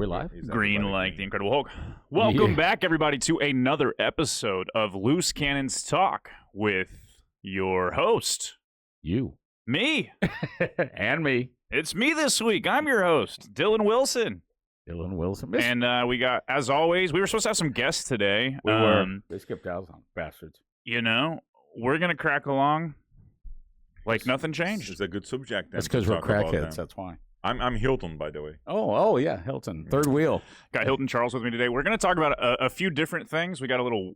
We're live. Green like the Incredible Hulk. Welcome back, everybody, to another episode of Loose Cannons Talk with your host. You. Me. And me. It's me this week. I'm your host, Dylan Willson. Dylan Willson. And we got, as always, we were supposed to have some guests today. We were. They skipped out on bastards. You know, we're going to crack along like nothing changed. It's a good subject. That's because we're crackheads. That's why. I'm Hilton, by the way. Oh, yeah, Hilton. Third wheel. Got Hilton Charles with me today. We're going to talk about a few different things. We got a little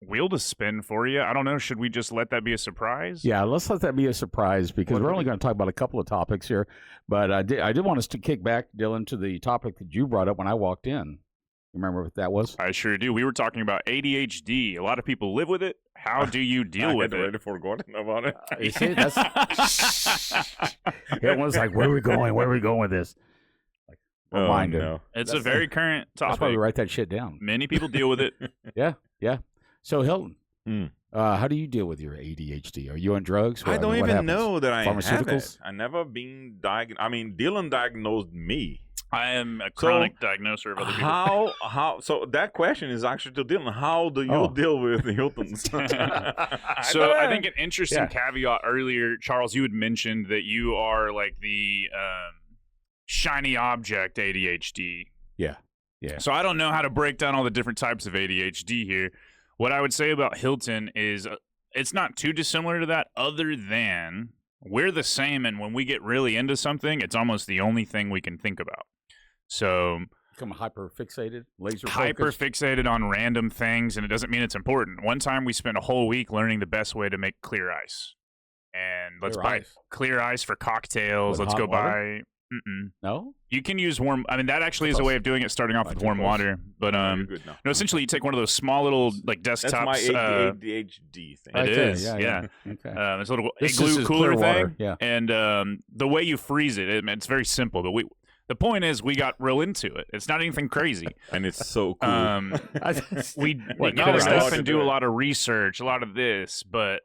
wheel to spin for you. I don't know. Should we just let that be a surprise? Yeah, let's let that be a surprise because we're only going to talk about a couple of topics here. But I did want us to kick back, Dylan, to the topic that you brought up when I walked in. Remember what that was? I sure do. We were talking about ADHD. A lot of people live with it. How do you deal with it? I had already forgotten about it. You see, that's... Everyone's like, where are we going? Where are we going with this? Like, reminder. No. It's a very current topic. That's why we write that shit down. Many people deal with it. Yeah. So, Hilton, how do you deal with your ADHD? Are you on drugs? I don't even know that I have Pharmaceuticals? it. I never been diagnosed. I mean, Dylan diagnosed me. I am a chronic diagnoser of other people. So that question is actually to Dylan. How do you deal with Hilton's? So I think an interesting caveat earlier, Charles, you had mentioned that you are like the shiny object ADHD. Yeah. So I don't know how to break down all the different types of ADHD here. What I would say about Hilton is it's not too dissimilar to that, other than we're the same, and when we get really into something, it's almost the only thing we can think about. So become hyper-fixated, laser-focused? Hyper-fixated on random things, and it doesn't mean it's important. One time we spent a whole week learning the best way to make clear ice. And let's buy clear ice for cocktails. Let's go buy... No? You can use warm... I mean, that actually is a way of doing it, starting off with warm water. But no, essentially, you take one of those small little like desktops. That's my ADHD thing. It is, yeah. Okay. There's a little igloo cooler thing. Yeah. And the way you freeze it, it's very simple. But the point is, we got real into it. It's not anything crazy. And it's so cool. We get stuff and do a lot of research, a lot of this. But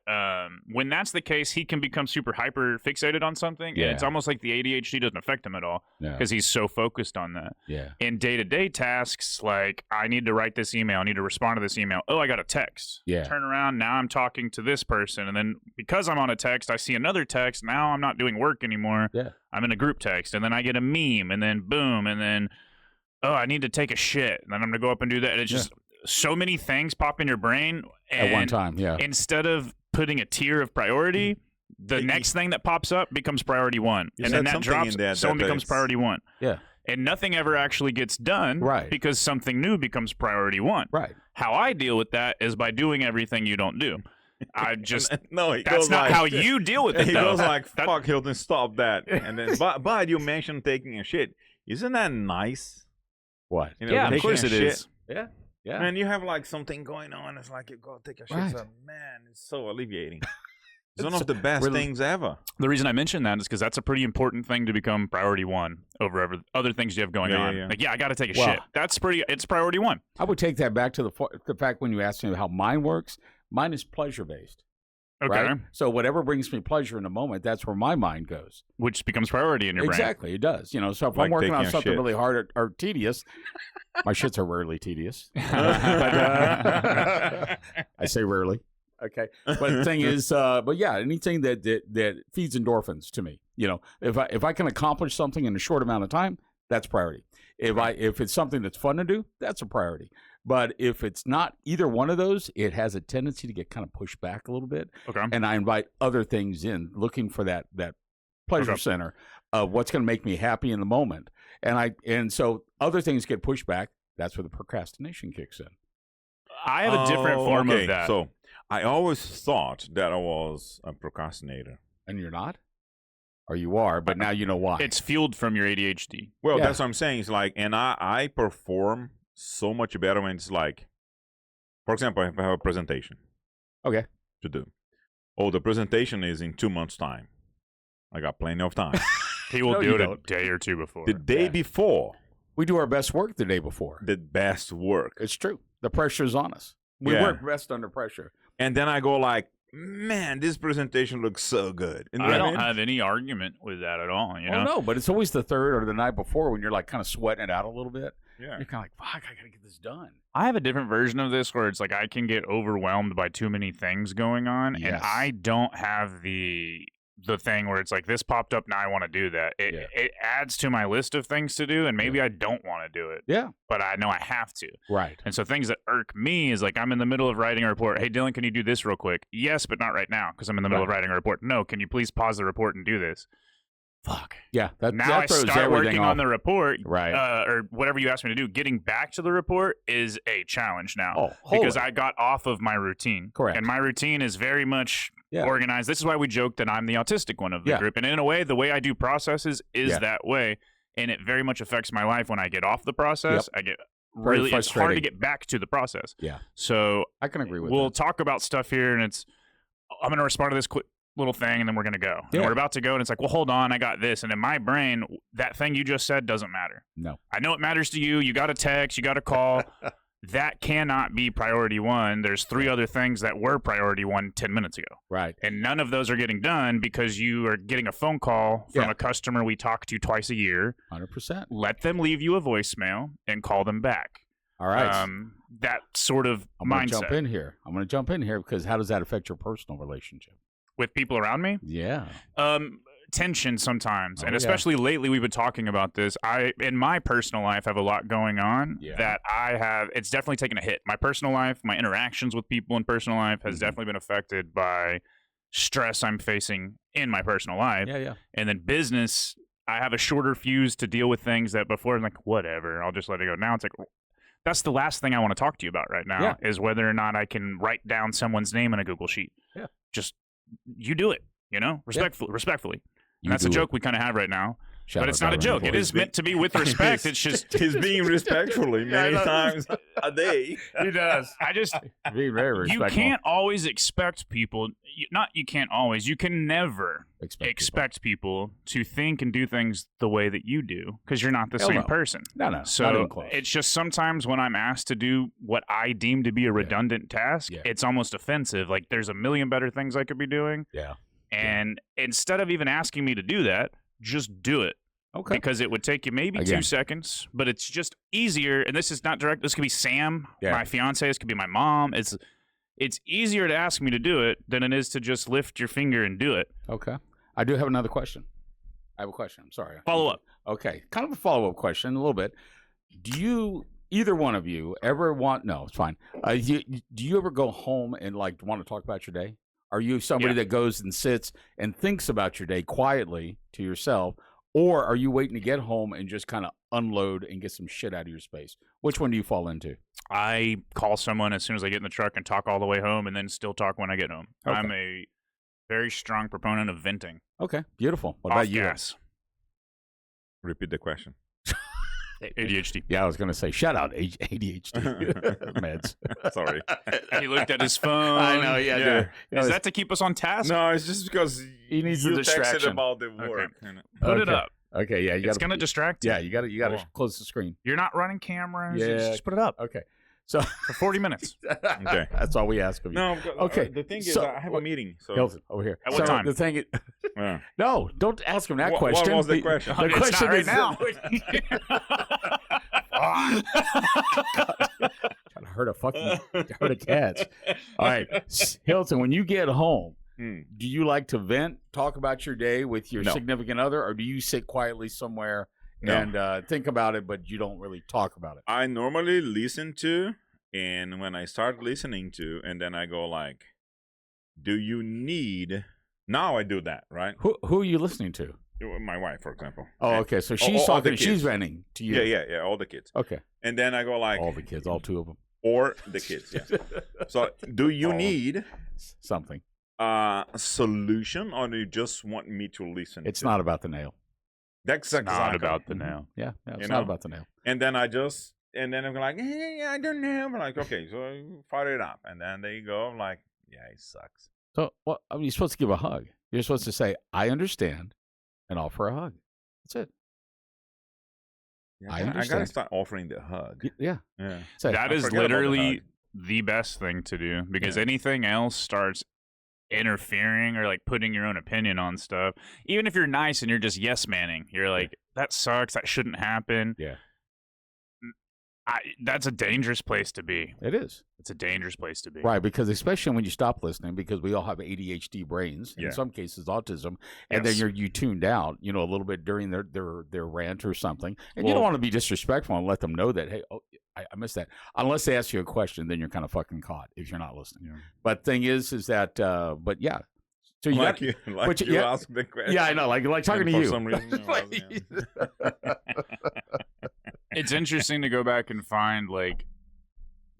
when that's the case, he can become super hyper fixated on something. And it's almost like the ADHD doesn't affect him at all because he's so focused on that. Yeah. In day-to-day tasks, like I need to write this email, I need to respond to this email. Oh, I got a text. Yeah. Turn around. Now I'm talking to this person. And then because I'm on a text, I see another text. Now I'm not doing work anymore. Yeah. I'm in a group text, and then I get a meme, and then boom, and then, I need to take a shit, and then I'm going to go up and do that. And it's just so many things pop in your brain. And at one time, instead of putting a tier of priority, the next thing that pops up becomes priority one. And then that drops, someone becomes priority one. Yeah. And nothing ever actually gets done because something new becomes priority one. Right. How I deal with that is by doing everything you don't do. I just that's not how you deal with it. He goes like, "Fuck, Hilton, stop that!" And then, but you mentioned taking a shit. Isn't that nice? What? You know, of course it is. Yeah. And you have like something going on. It's like you go take a shit. Right. So, man, it's so alleviating. It's one of the best things ever. The reason I mention that is because that's a pretty important thing to become priority one over other things you have going on. Yeah. Like, I got to take a shit. It's priority one. I would take that back to the fact when you asked me how mine works. Mine is pleasure-based. Okay. Right? So whatever brings me pleasure in a moment, that's where my mind goes. Which becomes priority in your brain. Exactly, it does. You know, so if I'm working on something really hard or tedious, my shits are rarely tedious. But, I say rarely. Okay. But the thing is, anything that feeds endorphins to me, you know, if I can accomplish something in a short amount of time, that's priority. If it's something that's fun to do, that's a priority. But if it's not either one of those, it has a tendency to get kind of pushed back a little bit. Okay. And I invite other things in, looking for that pleasure center of what's going to make me happy in the moment. And so other things get pushed back. That's where the procrastination kicks in. I have a different form of that. So I always thought that I was a procrastinator. And you're not? Or you are, but now you know why. It's fueled from your ADHD. Well, that's what I'm saying. It's like, and I perform so much better when it's like, for example, if I have a presentation. Okay. To do. Oh, the presentation is in 2 months' time. I got plenty of time. He will do it a day or two before. The day before. We do our best work the day before. The best work. It's true. The pressure's on us. We work best under pressure. And then I go like, man, this presentation looks so good. And I don't have any argument with that at all. You know, no, but it's always the third or the night before when you're like kind of sweating it out a little bit. Yeah. You're kind of like, fuck, I gotta get this done. I have a different version of this where it's like I can get overwhelmed by too many things going on, and Yes. I don't have the thing where it's like this popped up, now I want to do that. It adds to my list of things to do, and maybe I don't want to do it. Yeah. But I know I have to. Right. And so things that irk me is like I'm in the middle of writing a report. Hey, Dylan, can you do this real quick? Yes, but not right now because I'm in the middle of writing a report. No, can you please pause the report and do this? Fuck. Yeah. Now I start working on the report, right? Or whatever you asked me to do. Getting back to the report is a challenge now because I got off of my routine. Correct. And my routine is very much organized. This is why we joke that I'm the autistic one of the group. And in a way, the way I do processes is that way. And it very much affects my life when I get off the process. I get really, it's hard to get back to the process. Yeah. So I can agree with we'll that. talk about stuff here, and I'm going to respond to this quick little thing, and then we're going to go. And we're about to go, and it's like, well, hold on, I got this. And in my brain, that thing you just said doesn't matter. No. I know it matters to you. You got a text, you got a call. That cannot be priority one. There's 3 other things that were priority one 10 minutes ago. Right. And none of those are getting done because you are getting a phone call from a customer we talk to twice a year. 100%. Let them leave you a voicemail and call them back. All right. That sort of I'm gonna mindset. I'm going to jump in here because how does that affect your personal relationship? With people around me? Yeah. Tension sometimes, and especially lately we've been talking about this. I, in my personal life, have a lot going on that it's definitely taken a hit. My personal life, my interactions with people in personal life has definitely been affected by stress I'm facing in my personal life. Yeah. And then business, I have a shorter fuse to deal with things that before I'm like, whatever, I'll just let it go. Now it's like, that's the last thing I want to talk to you about right now is whether or not I can write down someone's name in a Google Sheet. Yeah. Just, you do it, respectfully. And that's a joke we kind of have right now. But it's not a joke. It is meant to be with respect. It's just he's being respectfully many times a day. He does. Being very respectful. You can't always expect people. You can't always. You can never expect people to think and do things the way that you do because you're not the same person. No. So not even close. it's just sometimes when I'm asked to do what I deem to be a redundant task, it's almost offensive. Like there's a million better things I could be doing. Yeah. And instead of even asking me to do that, just do it. Okay. Because it would take you maybe 2 seconds, but it's just easier. And this is not direct. This could be Sam, my fiance. This could be my mom. It's easier to ask me to do it than it is to just lift your finger and do it. Okay. I do have another question. I have a question. I'm sorry. Follow up. Okay. Kind of a follow-up question a little bit. Do you, either one of you, ever want, no, it's fine. Do you ever go home and like want to talk about your day? Are you somebody that goes and sits and thinks about your day quietly to yourself, or are you waiting to get home and just kind of unload and get some shit out of your space? Which one do you fall into? I call someone as soon as I get in the truck and talk all the way home and then still talk when I get home. Okay. I'm a very strong proponent of venting. Okay, beautiful. What about you? Gas. Repeat the question. ADHD. Yeah, I was going to say, shout out ADHD meds. Sorry. He looked at his phone. I know, yeah. Is that to keep us on task? No, it's just because he needs you the distraction texted about the work. Okay. Put it up. Okay, yeah. It's going to distract you. Yeah, you got to close the screen. You're not running cameras. Yeah. Just put it up. Okay. So for 40 minutes. Okay. That's all we ask of you. No, okay. The thing is, I have a meeting. So Hilton, over here. At what time? The thing is, no, don't ask him that question. What was the question? The question right is now. Trying to hurt a cat. All right, Hilton, when you get home, do you like to vent, talk about your day with your significant other, or do you sit quietly somewhere and think about it, but you don't really talk about it? I normally listen to, and when I start listening to, and then I go like, do you need... Now I do that, right? Who are you listening to? My wife, for example. Oh, okay. So she's talking, she's venting to you. Yeah, all the kids. Okay. And then I go like... All the kids, all 2 of them. Or the kids, yeah. So do you need... something. A solution, or do you just want me to listen? It's not about the nail. That's exactly. Not about the nail. Yeah, it's not about the nail. And then I'm like, hey, I don't know. I'm like, okay, so I fire it up. And then they go like, yeah, it sucks. So, well, I mean, you're supposed to give a hug. You're supposed to say, I understand, and offer a hug. That's it. Yeah, I got to start offering the hug. Yeah. That is literally the best thing to do because anything else starts interfering or like putting your own opinion on stuff. Even if you're nice and you're just yes manning, you're like, that sucks, that shouldn't happen. Yeah. That's a dangerous place to be. It is. It's a dangerous place to be. Right, because especially when you stop listening, because we all have ADHD brains, in some cases autism, and then you tuned out, a little bit during their rant or something, and you don't want to be disrespectful and let them know that, hey, I missed that. Unless they ask you a question, then you're kind of fucking caught if you're not listening. Yeah. But thing is that, but yeah. So you ask the question. Yeah, I know, like talking to for you. Some reason, It's interesting to go back and find, like,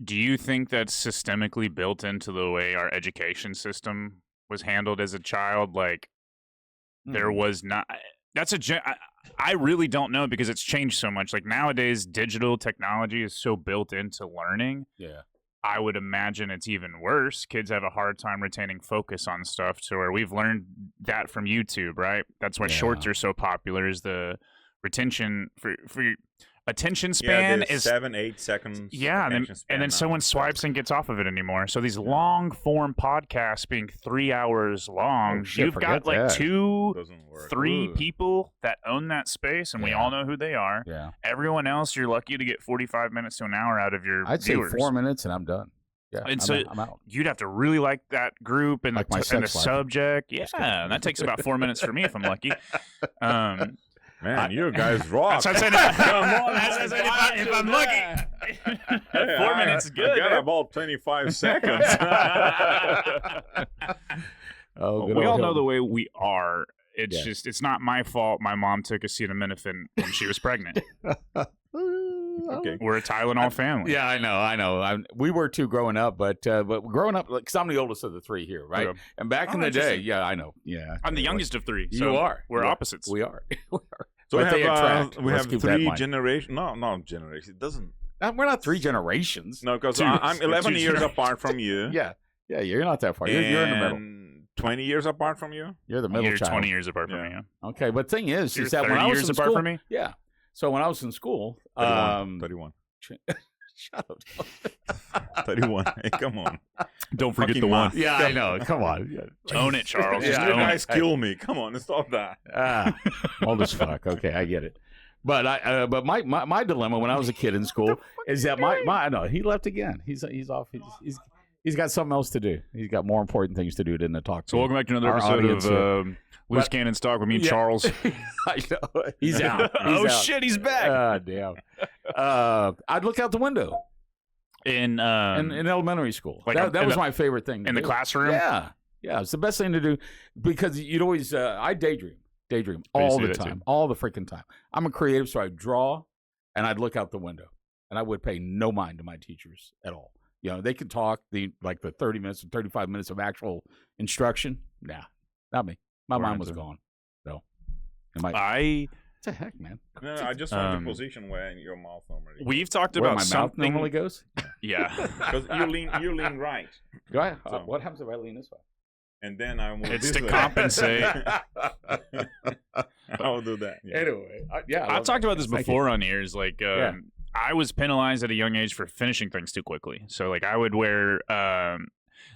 do you think that's systemically built into the way our education system was handled as a child? Like, there was not. I really don't know because it's changed so much. Like, nowadays, digital technology is so built into learning. Yeah. I would imagine it's even worse. Kids have a hard time retaining focus on stuff to where we've learned that from YouTube, right? That's why shorts are so popular, is the retention for attention span is 7-8 seconds. Yeah, and then someone swipes and gets off of it anymore. So these long form podcasts being 3 hours long, you've got like that. 2-3 people that own that space, and we all know who they are. Yeah. Everyone else, you're lucky to get 45 minutes to an hour out of your I'd viewers. say 4 minutes and I'm done. Yeah, and I'm out. You'd have to really like that group and like the subject. Yeah, and that takes about 4 minutes for me if I'm lucky. Man, you guys rock. That's what I'm saying. If I'm lucky, 4 minutes is good. I got about 25 seconds. We all know the way we are. It's just, it's not my fault. My mom took acetaminophen when she was pregnant. Okay. We're a Tylenol family. Yeah, I know. We were too growing up, but growing up, because I'm the oldest of the three here, right? Okay. And back in the day, yeah, I know. Yeah, I'm the youngest of three. So you are. We're opposites. We are. So but we have keep that in three mind. generations. No, not generations. It doesn't. We're not 3 generations. No, because Two. I'm 11 Two years generations. apart from you. Yeah, you're not that far. You're in the middle. 20 years apart from you. You're the middle You're child. 20 years apart from me. Yeah. Okay, but thing is You're that when 30 I was years in apart school, from me? Yeah. So when I was in school, 31. Shut up. 31. Hey, come on. Don't forget Fucking the one. month. Yeah, I know. Come on. Own it, Charles. Yeah, Just You own guys it. kill me. Come on, stop that. Old as fuck. Okay, I get it. But but my dilemma when I was a kid in school is that I know he left again. He's off. He's got something else to do. He's got more important things to do than to talk to. So welcome back to another our episode audience of Loose Cannon Stock with me and Charles. I know. He's out. Oh shit, he's back. Ah, damn. I'd look out the window In elementary school. Like that in was the- my favorite thing to in the do. classroom? Yeah, it's the best thing to do because you'd always. I daydream I used all to do the that time, too. all the freaking time. I'm a creative, so I draw, and I'd look out the window, and I would pay no mind to my teachers at all. They could talk the 30 minutes or 35 minutes of actual instruction. Nah, not me. My mind was gone. So, what the heck, man? No, I just want the position where your mouth normally. We've talked Where about my something. mouth normally goes. Yeah. Because you lean right, Do I? So- What happens if I lean this way? and then I move It's this to way. compensate. I'll do that. Yeah. Anyway, I've talked about this before on here. Is like Yeah. I was penalized at a young age for finishing things too quickly. So like I would wear.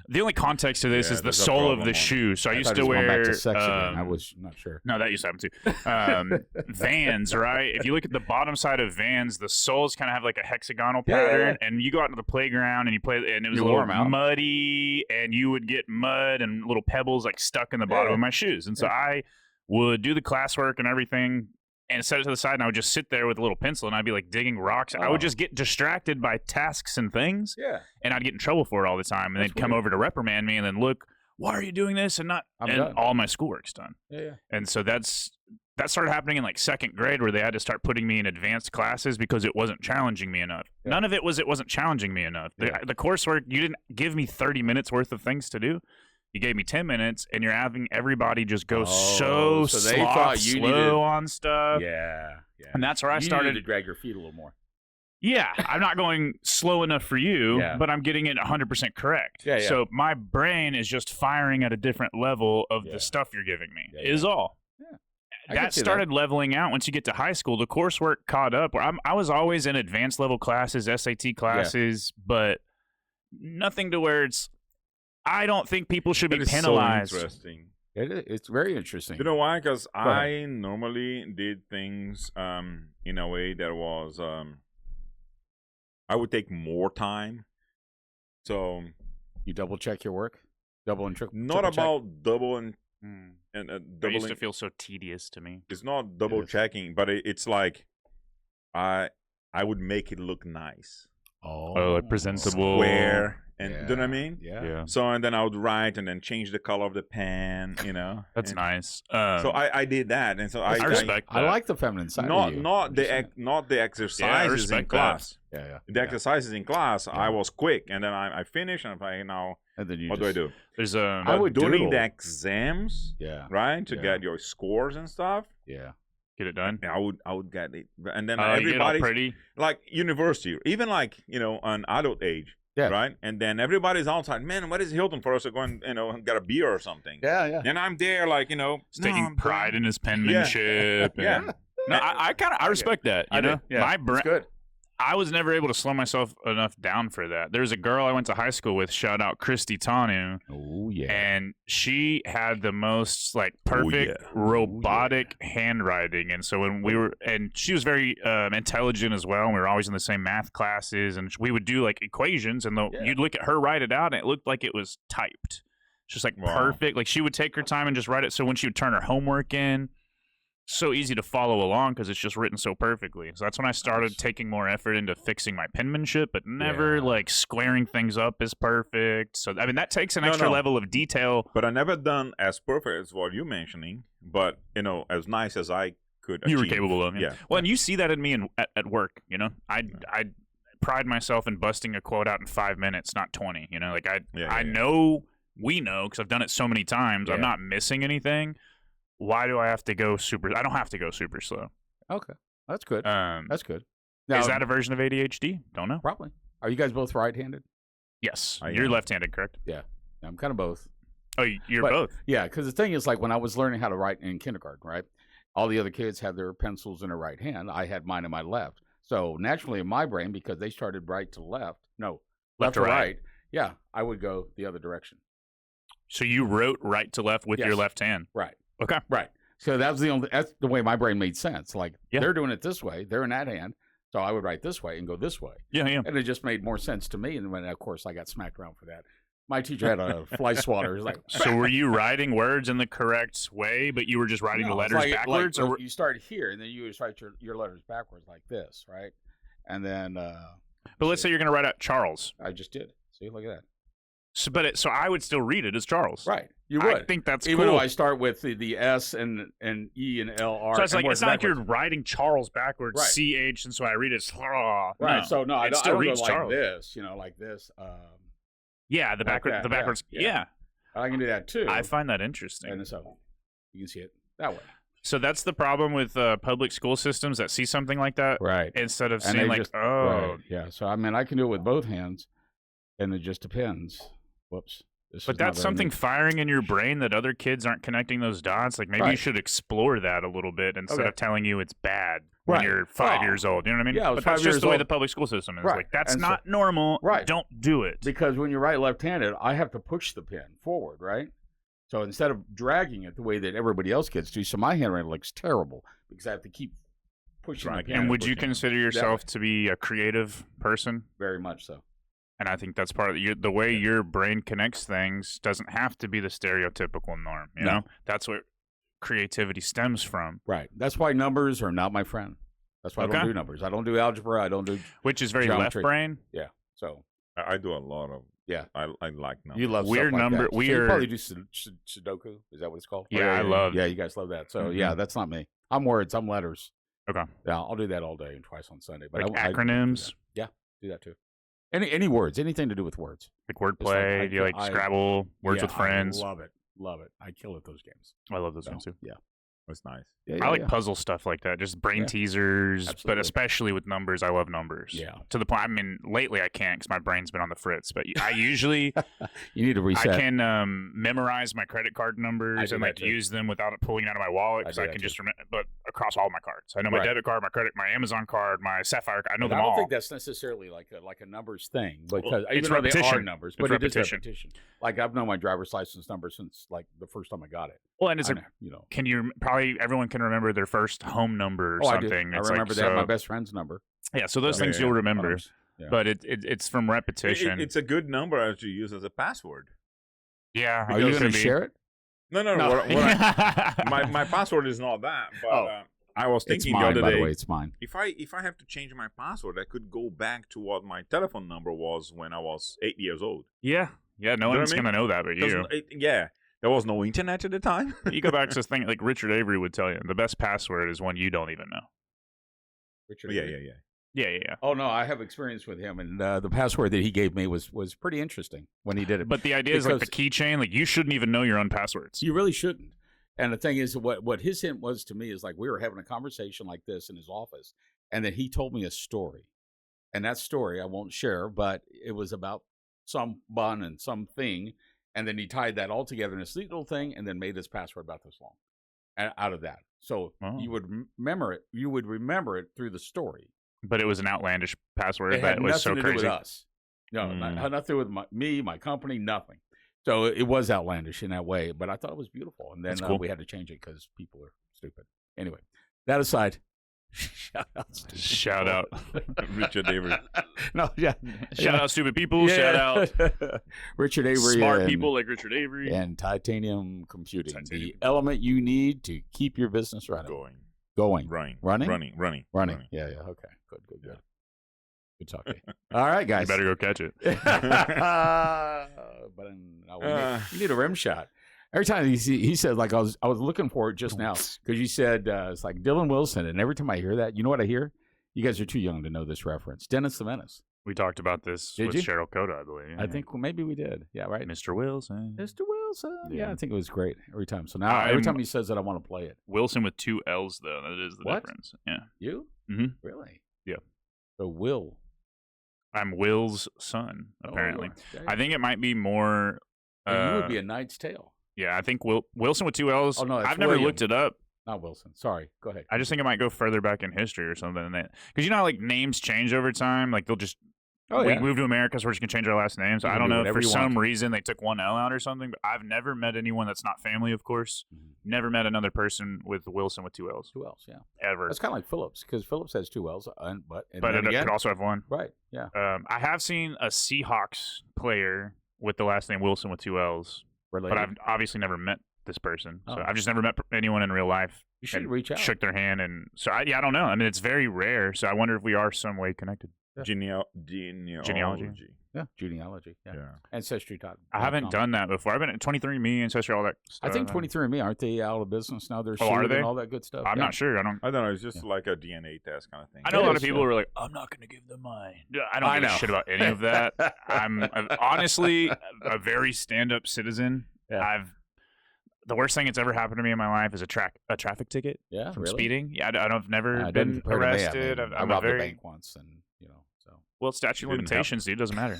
The only context to this Yeah, is the there's a sole of problem the on- shoe. So I used thought to he was going wear. back to sex again. I was not sure. No, that used to happen too. Vans, right? If you look at the bottom side of Vans, the soles kind of have like a hexagonal Yeah, pattern, and you go out into the playground and you play, and it was You a wore little 'em out? muddy, and you would get mud and little pebbles like stuck in the bottom Yeah. of my shoes, and so I would do the classwork and everything. And set it to the side, and I would just sit there with a little pencil, and I'd be like digging rocks. I Oh. would just get distracted by tasks and things, Yeah. and I'd get in trouble for it all the time. And That's they'd come weird. over to reprimand me, and then look, why are you doing this? And not, I'm and done. all my schoolwork's done. Yeah. And so that started happening in like second grade, where they had to start putting me in advanced classes because it wasn't challenging me enough. Yeah. None of it wasn't challenging me enough. Yeah. The coursework, you didn't give me 30 minutes worth of things to do. You gave me 10 minutes, and you're having everybody just go Oh, so they thought you slow needed- on stuff. Yeah. And that's where I You started. needed to drag your feet a little more. Yeah, I'm not going slow enough for you, Yeah. but I'm getting it 100% correct. Yeah, yeah. So my brain is just firing at a different level of Yeah. the stuff you're giving me, Yeah, is all. Yeah. I can That see started leveling out once you get to high school. The coursework caught up. Where I was always in advanced level classes, SAT classes, but nothing to where it's I don't think people should be That is penalized. so interesting. It's very interesting. You know why? Because ahead. I normally did things in a way that was I would take more time. So You double check your work, double and triple. not about double and It used doubling. to feel so tedious to me. It's not double checking, but it's like I would make it look nice, Oh, like presentable. square, and do you know what I mean? Yeah. So and then I would write and then change the color of the pen. You know, That's and nice. So I did that, and so I respect that. I like the feminine side. not of you. not the exercises in respect class. Yeah. The exercises in class, I was quick, and then I finished, and I now And then you what do I do? There's I would during doodle. the exams, Yeah. right, to Yeah. get your scores and stuff. Yeah. get it done. I would get it, and then You get all everybody pretty. like university, even like an adult age, Yeah. right? And then everybody's outside. Man, what is Hilton for us to go and and get a beer or something? Yeah. And I'm there, like He's taking pride in his penmanship. Yeah. and- No, I respect that. You I know, do, yeah. my It's good. I was never able to slow myself enough down for that. There's a girl I went to high school with, shout out Christy Tanu, Oh yeah. and she had the most like Oh, perfect yeah. robotic handwriting. And so when we were, and she was very intelligent as well. And we were always in the same math classes, and we would do like equations, and you'd look at her write it out, and it looked like it was typed. It's just like Wow. perfect. Like she would take her time and just write it. So when she would turn her homework in, so easy to follow along because it's just written so perfectly. So that's when I started taking more effort into fixing my penmanship, but never Yeah. like squaring things up is perfect. So I mean that takes an extra no. level of detail. But I never done as perfect as what you're mentioning, but as nice as I could. You were achieve. capable of. Yeah. Well, and you see that in me at work. You know, I pride myself in busting a quote out in 5 minutes, not 20. You know, like I know we know because I've done it so many times. I'm Yeah. not missing anything. Why do I have to go super? I don't have to go super slow. Okay. That's good. That's good. Is that a version of ADHD? Don't know. Probably? Are you guys both right-handed? Yes, I you're am. left-handed, correct? I'm kind of both. Oh, you're But- both. Yeah, because the thing is, like when I was learning how to write in kindergarten, right? All the other kids had their pencils in their right hand. I had mine in my left. So naturally, in my brain, because they started right to left, left to right. Yeah, I would go the other direction. So you wrote right to left with your Yes. left hand. Right. Okay. Right. So that's the way my brain made sense. Like Yeah. they're doing it this way, they're in that hand. So I would write this way and go this way. Yeah. And it just made more sense to me. And when, of course, I got smacked around for that. My teacher had a fly swatter. It was like, So were you writing words in the correct way, but you were just writing the No, it's letters like- backwards? like, or you start here, and then you just write your letters backwards like this, right? And then But let's say you're going to write out Charles. I just did. See, look at that. So I would still read it as Charles. Right. You would. I think that's Even cool. though I start with the S and E and L R. So it's and like work it's not like you're backwards. writing Charles backwards, Right. CH, and so I read it. Right. No, So no, I it don't, still I don't reads go like Charles. this. Like this. Yeah, the Like backward, that, the backwards. yeah. Yeah. I can do that too. I find that interesting. And so you can see it that way. So that's the problem with public school systems that see something like that Right. instead of And seeing they like, just- oh, Right. Yeah. So I mean, I can do it with both hands, and it just depends. Whoops. This but is not that's very something neat. firing in your brain that other kids aren't connecting those dots. Like maybe you Right. should explore that a little bit instead Okay. of telling you it's bad when Right. you're 5 Well, years old. You know what I mean? yeah, I was but that's 5 just years the way old. the public school system is. Right. Like that's And so- not normal. Right. Don't do it. Because when you write left-handed, I have to push the pen forward, right? So instead of dragging it the way that everybody else gets to, so my handwriting looks terrible because I have to keep pushing Right. the pen. And would you pushing it. consider yourself to be a creative person? Very much so. And I think that's part of the way your brain connects things doesn't have to be the stereotypical norm. You No. know, that's what creativity stems from, Right. That's why numbers are not my friend. That's why I Okay. don't do numbers. I don't do algebra. I don't do which is very Geometry. left brain. so. I do a lot of. Yeah. I like numbers. You love We're stuff like number- that. we So you are- probably do Sudoku. Is that what it's called? Yeah, I love. Yeah, you guys love that. So Mhm. yeah, that's not me. I'm words. I'm letters. Okay. Yeah, I'll do that all day and twice on Sunday. But Like I do acronyms, that. Yeah, do that too. Any words, anything to do with words. like wordplay. I Do you like I- Scrabble, Words Yeah, with Friends? I love it. Love it. I kill at those games. I love those So, ones too. Yeah. That's nice. Yeah, I like yeah. puzzle stuff like that, just brain Yeah. teasers, but Absolutely. especially with numbers. I love numbers. Yeah. To the point, I mean, lately I can't because my brain's been on the fritz. But I usually You need to reset. I can memorize my credit card numbers do and that like too. use them without it pulling it out of my wallet I because do I that can too. just remember. But across all my cards. I know my debit card, my credit, my Amazon card, my Sapphire card. I know them all. I don't think that's necessarily like a numbers thing, because it's even though they are repetition. numbers, It's but it is repetition. repetition. Like I've known my driver's license number since like the first time I got it. Well, and it's Can probably everyone can remember their first home number or something. I remember that, my best friend's number. Yeah, so those things you'll remember. Yeah. But it's from repetition. It's a good number to use as a password. Yeah. Are you going to share it? No. My password is not that. But I was thinking mine, the other by day. the way, it's mine. If I have to change my password, I could go back to what my telephone number was when I was 8 years old. Yeah. No one's going to know that but you. There was no internet at the time. You go back to this thing like Richard Avery would tell you. The best password is one you don't even know. Richard Yeah. Yeah. Oh, no, I have experience with him, and the password that he gave me was pretty interesting when he did it. But the idea is like the keychain, like you shouldn't even know your own passwords. You really shouldn't. And the thing is, what his hint was to me is like we were having a conversation like this in his office, and then he told me a story. And that story I won't share, but it was about some bun and something, and then he tied that all together in a sweet little thing and then made his password about this long out of that. So you would remember it. You would remember it through the story. But it was an outlandish password It had that was so nothing to crazy. do with us. No, had nothing to do with me, my company, nothing. So it was outlandish in that way, but I thought it was beautiful. And then cool. We had to change it because people are stupid. Anyway, that aside, shout out Richard Avery. Shout out stupid people. Yeah. Shout out Richard Avery. Smart people like Richard Avery. And Titanium Computing. The element you need to keep your business running. Running. Yeah. Okay. Good. Good talking. All right, guys. You better go catch it. But we need a rim shot. Every time he said, like I was looking for it just now because you said it's like Dylan Willson, and every time I hear that, you know what I hear? You guys are too young to know this reference. Dennis the Menace. We talked about this with Cheryl Coda, I believe. I think maybe we did. Yeah, right. Mr. Wilson. Yeah, I think it was great every time. So now every time he says that, I want to play it. Wilson with 2 L's, though. That is the difference. Yeah. You? Mm-hmm. Really? Yeah. So Will. I'm Will's son, apparently. Yeah. I think it might be more... you would be a Knight's Tale. Yeah, I think Wilson with 2 L's. Oh, no, I've never looked it up. Not Wilson. Sorry. Go ahead. I just think it might go further back in history or something. Because you know how like names change over time? Like they'll just... we moved to America, so we're just going to change our last names. I don't know if for some reason they took 1 L out or something, but I've never met anyone that's not family, of course. Mm-hmm. Never met another person with Wilson with 2 L's. 2 L's, yeah. Ever. That's kind of like Phillips, because Phillips has 2 L's, but it could also have 1. Right, yeah. I have seen a Seahawks player with the last name Wilson with 2 L's, related. But I've obviously never met this person. So I've just never met anyone in real life. You should reach out. Shook their hand, and so I don't know. I mean, it's very rare, so I wonder if we are some way connected. Yeah. Genealogy. Yeah, genealogy. Yeah. Ancestry. I haven't done that before. I've been at 23andMe, Ancestry, all that stuff. I think 23andMe, aren't they out of business now? They're are they? And all that good stuff. I'm not sure. I don't know. It's just like a DNA test kind of thing. I know a lot of people who are like, I'm not going to give them mine. I don't give a shit about any of that. I'm honestly a very stand-up citizen. Yeah. The worst thing that's ever happened to me in my life is a traffic ticket from speeding. Yeah, I've never been arrested. I robbed a bank once, and so. Well, statute of limitations, dude. Doesn't matter.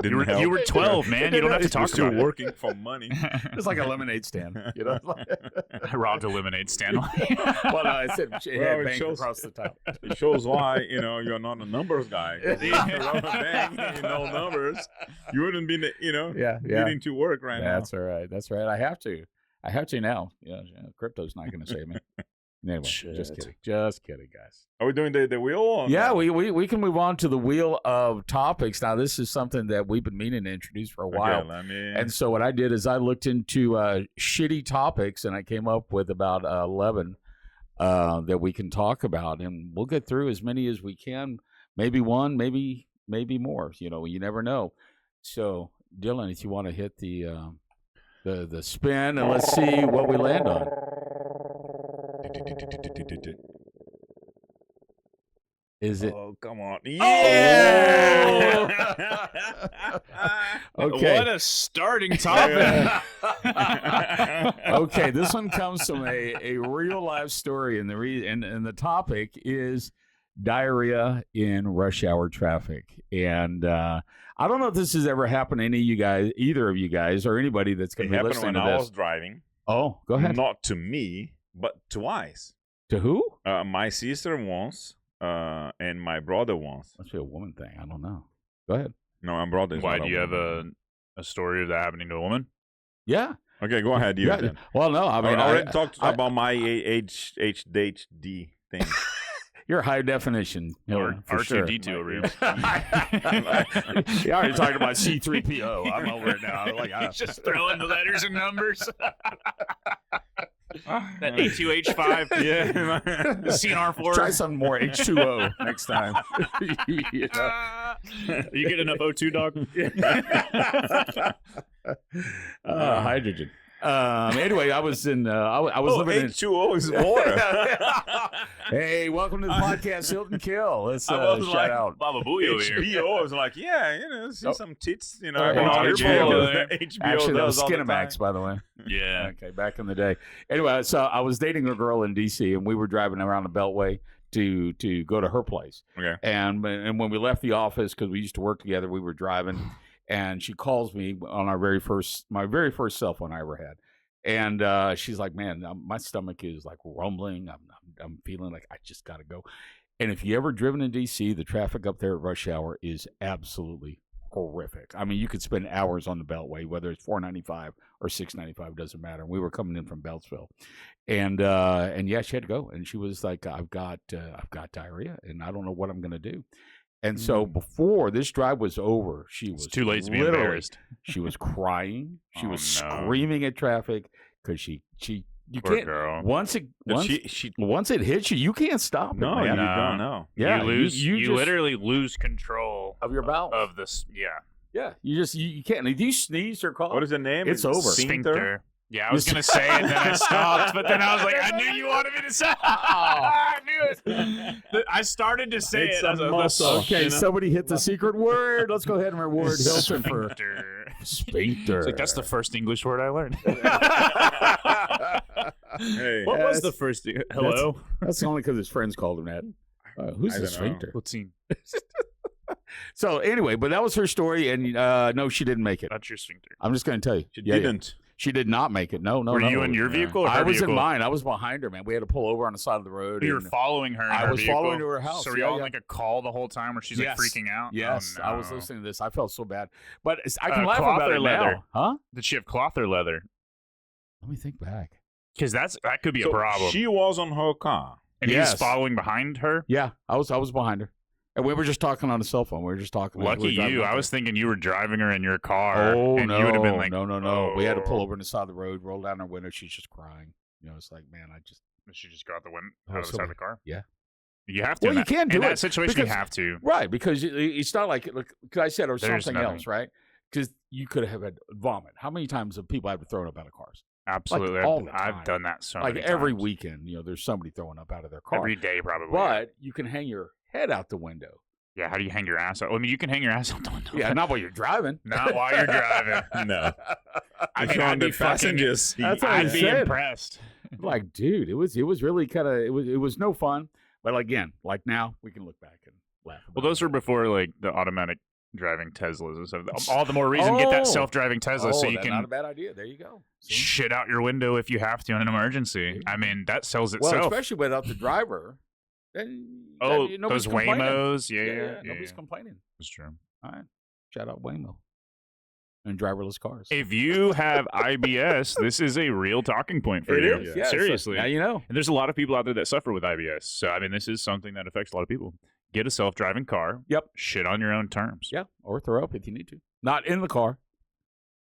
You were 12, man. You don't have to talk about it. Still working for money. It's like a lemonade stand. I robbed a lemonade stand. Well, no, I said it had bank across the top. It shows why you're not a numbers guy. If you rob a bank and you know numbers, you wouldn't be needing to work right now. That's all right. That's right. I have to now. Yeah, crypto's not going to save me. Anyway, just kidding, guys. Are we doing the wheel? Yeah, we can move on to the wheel of topics. Now, this is something that we've been meaning to introduce for a while. And so what I did is I looked into shitty topics, and I came up with about 11 that we can talk about, and we'll get through as many as we can. Maybe one, maybe more. You never know. So, Dylan, if you want to hit the spin, and let's see what we land on. Is it? Oh, come on. Yeah! Okay. What a starting topic. Okay, this one comes from a real life story, and the topic is diarrhea in rush hour traffic. And I don't know if this has ever happened to any of you guys, either of you guys, or anybody that's going to be listening to this. When I was driving. Oh, go ahead. Not to me, but twice. To who? My sister once, and my brother once. Must be a woman thing. I don't know. Go ahead. No, my brother is Why not do you have woman. a story of that happening to a woman? Yeah. Okay, go ahead. You Yeah. then. Well, no. I mean, I already talked about my ADHD thing. You're high definition, Or for sure. R2D2 over here. You already talking about C3PO. I'm over it now. Just throwing the letters and numbers. That A2H5. Yeah. CNR4. Try some more H2O next time. Yeah. You get enough O2, dog? Hydrogen. Anyway, I was in. I was living in. H2O is water. Hey, welcome to the podcast, Hilton Kill. Let's I was shout like, out. Baba Booey over here. HBO is like, see some tits, Oh, HBO. HBO. Actually, that was Skinamax, by the way. Yeah. Okay, back in the day. Anyway, so I was dating a girl in D.C. and we were driving around the Beltway to go to her place. Okay. And when we left the office, because we used to work together, we were driving, and she calls me on my very first cell phone I ever had. And she's like, "Man, my stomach is like rumbling. I'm feeling like I just got to go." And if you ever driven in D.C., the traffic up there at rush hour is absolutely horrific. I mean, you could spend hours on the Beltway, whether it's 495 or 695, doesn't matter. We were coming in from Beltsville, and yeah, she had to go, and she was like, "I've got diarrhea, and I don't know what I'm going to do." And so before this drive was over, she was Too late to be literally- embarrassed. She was crying. She Oh, was no. screaming at traffic because you Poor can't girl. once it hits you, you can't stop it. No, man. you No. don't know. Yeah, you just- literally lose control of your bowels. of this. Yeah. Yeah, you can't. If you sneeze or cough, What is the name? It's over. Sphincter. Yeah, I was gonna say it, then I stopped, but then I was like, I knew you wanted me to say it. I knew it. I started to say It's it. a I was like, muscle. Okay, You know? somebody hit the secret word. Let's go ahead and reward Hilton for Sphincter. sphincter. It's like, that's the first English word I learned. Hey. What was the Yes. first? Hello? That's only because his friends called him that. Who's I the don't know. sphincter? What's he? So anyway, but that was her story, and no, she didn't make it. That's your sphincter. I'm just going to tell you, She Yeah, didn't. She did not make it. No. Were you in your Yeah. vehicle or her I was vehicle? in mine. I was behind her, man. We had to pull over on the side of the road. You were and- following her in I her was vehicle? following to her house. So were Yeah, y'all on yeah. like a call the whole time where she's Yes. like freaking out? Yes, Oh, I was no. listening to this. I felt so bad, but I can laugh cloth about or it leather? now. Huh? Did she have cloth or leather? Let me think back. Because that could be So a problem. She was on her car. And Yes. he's following behind her? Yeah, I was behind her, and we were just talking on the cell phone. We were just talking. Lucky we were driving you. up I there. was thinking you were driving her in your car. Oh and no! you would have been like, no! We had to pull "Oh." over on the side of the road, roll down her window. She's just crying. You know, it's like, man, I just Did she just go out the window, Oh, out of the so side of the car? yeah. You have to. Well, in you that, can't do in that it situation. because- You have to. right because it's not like cause I said or There's something nothing. else, right? Because you could have had vomit. How many times have people had to throw up out of cars? Absolutely. all the I've time. done that so Like many every times. weekend, there's somebody throwing up out of their car. Every day, probably. But you can hang your head out the window. Yeah, how do you hang your ass out? I mean, you can hang your ass out the window. Yeah, not while you're driving. Not while you're driving. No. I If mean, you're on I'd the be fucking. passenger seat. That's what I I'd be said. impressed. Like, dude, it was really kind of it was no fun. But again, like now we can look back and laugh. Well, about those it. were before like the automatic driving Teslas and stuff. All the more reason get Oh. that self-driving Tesla so you that's not can a bad idea. There you go. See? shit out your window if you have to in an emergency. I mean, that sells Well, itself. especially without the driver. Then Those nobody's complaining. Waymos. Yeah, Yeah, nobody's complaining. That's true. All right, shout out Waymo and driverless cars. If you have IBS, this is a real talking point for It you. is, yeah, so Seriously. now you know. And there's a lot of people out there that suffer with IBS. So, I mean, this is something that affects a lot of people. Get a self-driving car. Yep. Shit on your own terms. Yeah, or throw up if you need to. Not in the car.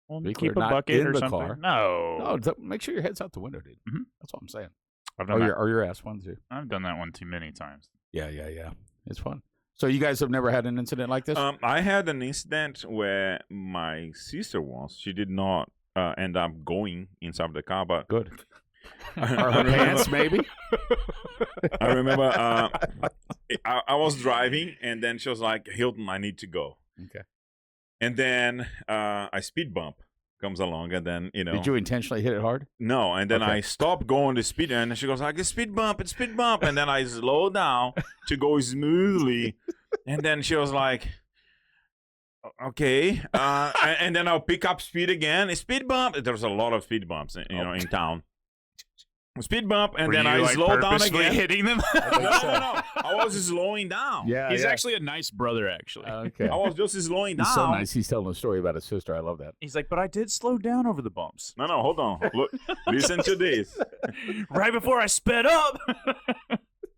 Well, Be keep clear, a not bucket in or the something. car. No. No, make sure your head's out the window, dude. Mhm. That's what I'm saying. I've done that. Or your ass one too. I've done that one too many times. Yeah. It's fun. So you guys have never had an incident like this? I had an incident where my sister she did not end up going inside the car, but Good. Or her pants, maybe? I remember I was driving, and then she was like, Hilton, I need to go. Okay. And then a speed bump comes along, and then, Did you intentionally hit it hard? No, and then Okay. I stopped going the speed, and she goes like, it's speed bump, and then I slow down to go smoothly, and then she was like, okay, and then I'll pick up speed again. Speed bump. There's a lot of speed bumps, in town. speed bump, and Were then you, I like, slowed down purposefully again. hitting them. No. I was slowing down. Yeah, He's yeah. actually a nice brother, actually. Okay. I was just slowing down. He's so nice. He's telling a story about his sister. I love that. He's like, but I did slow down over the bumps. No, hold on. Look, listen to this. Right before I sped up.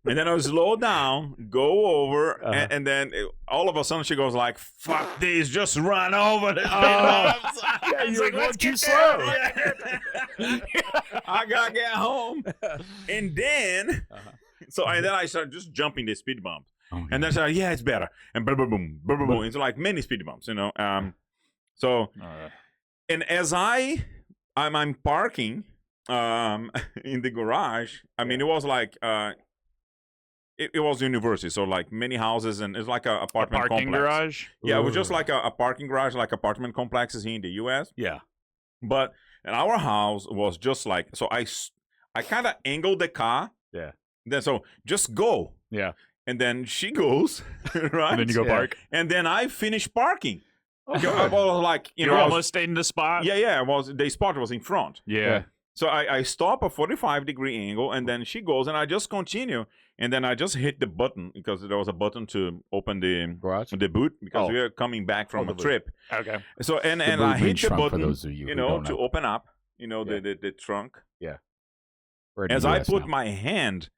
And then I slow down, go over, Uh-huh. and then all of a sudden she goes like, "Fuck this! Just run over the speed bumps." Yeah, He's you're like, going "Let's too get slow." there." I gotta get home, and then and then I started just jumping the speed bump, Oh, and then I said, "Yeah, it's better," and boom, boom, boom, boom, boom, boom. It's like many speed bumps, you know. So, and as I'm parking in the garage. I mean, it was like it was university, so like many houses, and it's like a apartment parking complex. garage. Yeah, it was just like a parking garage, like apartment complexes here in the U.S. yeah. But and our house was just like, so I kind of angled the car. Yeah. Then so just go. Yeah. And then she goes, right? And then you go Yeah. park. And then I finished parking. Oh, I good. was like, you You know, I was- almost stayed in the spot. yeah. The spot was in front. Yeah. So I stop a 45-degree angle, and then she goes, and I just continue, and then I just hit the button because there was a button to open the Garage. boot because Oh. we are coming back from the a boot. trip. Okay. So and The I boot hit means the trunk for button, those of you who know, don't to know. open up, Yeah. the trunk. We're in the As I US put now. my hand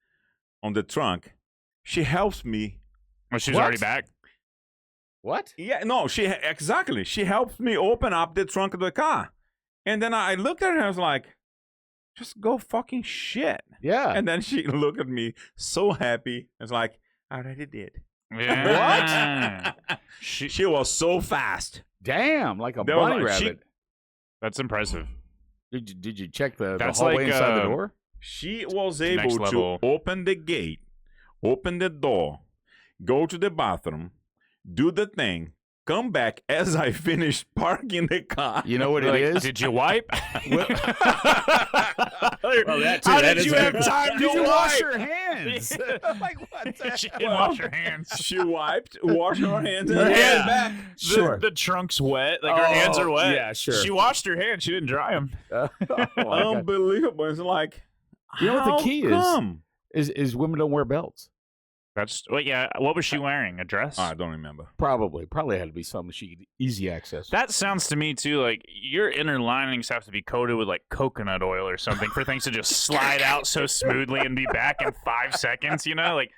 on the trunk, she helps me. Well, she's What? already back. What? Yeah, no, she helps me open up the trunk of the car, and then I looked at her and I was like, just go fucking shit. Yeah. And then she looked at me so happy. It's like, I already did. Yeah. She was so fast. Damn, like a There was bunny like- she- rabbit. That's impressive. Did you check the That's hallway like, inside the door? She was Next able to level. open the gate, open the door, go to the bathroom, do the thing, come back as I finished parking the car. You know what it Like, is? did you wipe? Well, that too, How that did is you a have good- time to Did you wipe? wash your hands? Like what? She didn't wash her hands. She wiped, washed her hands, and Yeah. came back. Sure. The trunk's wet. Like her hands are wet. Yeah, sure. She washed her hands. She didn't dry them. Oh, my God. Unbelievable. It's like, You know what the how key is? come? Is women don't wear belts. That's yeah. What was she wearing? A dress? I don't remember. Probably had to be something she could easy access. That sounds to me too like your inner linings have to be coated with like coconut oil or something for things to just slide out so smoothly and be back in 5 seconds. You know, like